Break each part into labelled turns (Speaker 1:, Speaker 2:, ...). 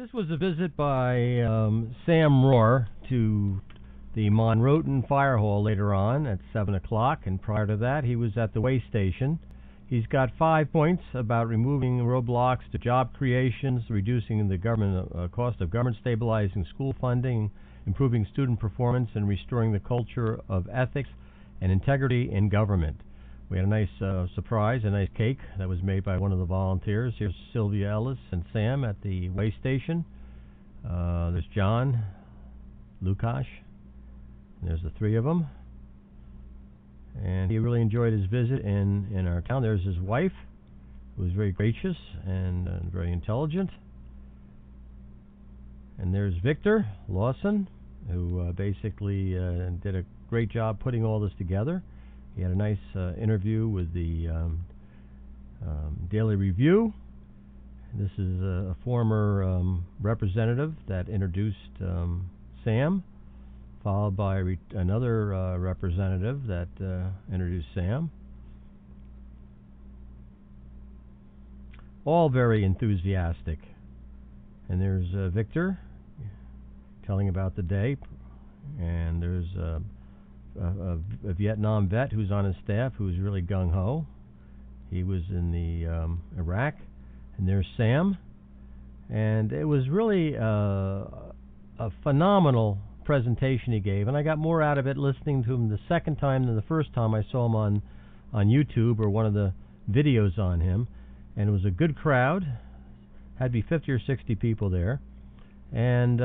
Speaker 1: This was a visit by Sam Rohr to the Monroton Fire Hall later on at 7 o'clock, and prior to that he was at the way station. He's got 5 points about removing roadblocks to job creations, reducing the government cost of government, stabilizing school funding, improving student performance, and restoring the culture of ethics and integrity in government. We had a nice surprise, a nice cake that was made by one of the volunteers. Here's Sylvia Ellis and Sam at the way station. There's John, Lukash. There's the three of them. And he really enjoyed his visit in our town. There's his wife, who was very gracious and very intelligent. And there's Victor Lawson, who basically did a great job putting all this together. He had a nice interview with the Daily Review. This is a former representative that introduced Sam, followed by another representative that introduced Sam. All very enthusiastic. And there's Victor telling about the day. And there's a Vietnam vet who's on his staff who's really gung-ho. He was in the Iraq. And there's Sam. And it was really a phenomenal presentation he gave, and I got more out of it listening to him the second time than the first time I saw him on YouTube or one of the videos on him. And it was a good crowd. Had to be 50 or 60 people there. And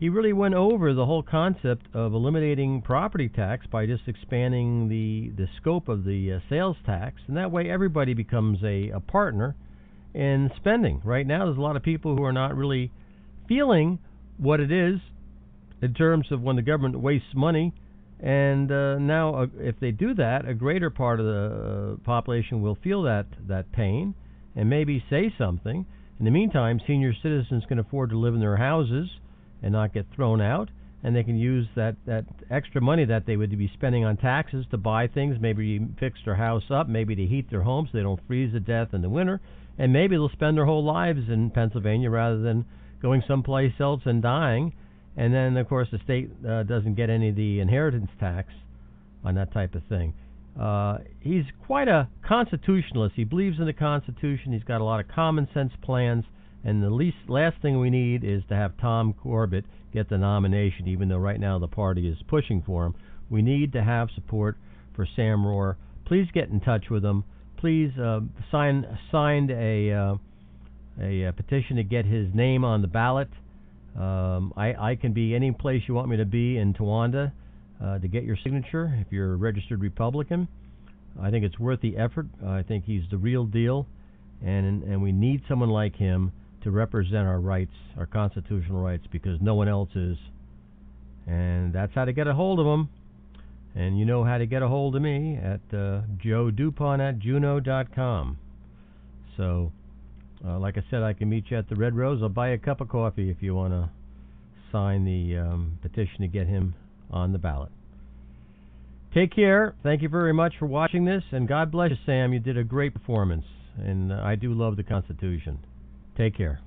Speaker 1: he really went over the whole concept of eliminating property tax by just expanding the scope of the sales tax, and that way everybody becomes a partner in spending. Right now there's a lot of people who are not really feeling what it is in terms of when the government wastes money, and now if they do that, a greater part of the population will feel that pain and maybe say something. In the meantime, senior citizens can afford to live in their houses and not get thrown out, and they can use that extra money that they would be spending on taxes to buy things, maybe fix their house up, maybe to heat their homes so they don't freeze to death in the winter, and maybe they'll spend their whole lives in Pennsylvania rather than going someplace else and dying. And then, of course, the state doesn't get any of the inheritance tax on that type of thing. He's quite a constitutionalist. He believes in the Constitution. He's got a lot of common sense plans. And the last thing we need is to have Tom Corbett get the nomination, even though right now the party is pushing for him. We need to have support for Sam Rohr. Please get in touch with him. Please signed a petition to get his name on the ballot. I can be any place you want me to be in Towanda to get your signature if you're a registered Republican. I think it's worth the effort. I think he's the real deal, and we need someone like him to represent our rights, our constitutional rights, because no one else is. And that's how to get a hold of him. And you know how to get a hold of me at joedupont@juno.com. So, like I said, I can meet you at the Red Rose. I'll buy you a cup of coffee if you want to sign the petition to get him on the ballot. Take care. Thank you very much for watching this, and God bless you, Sam. You did a great performance, and I do love the Constitution. Take care.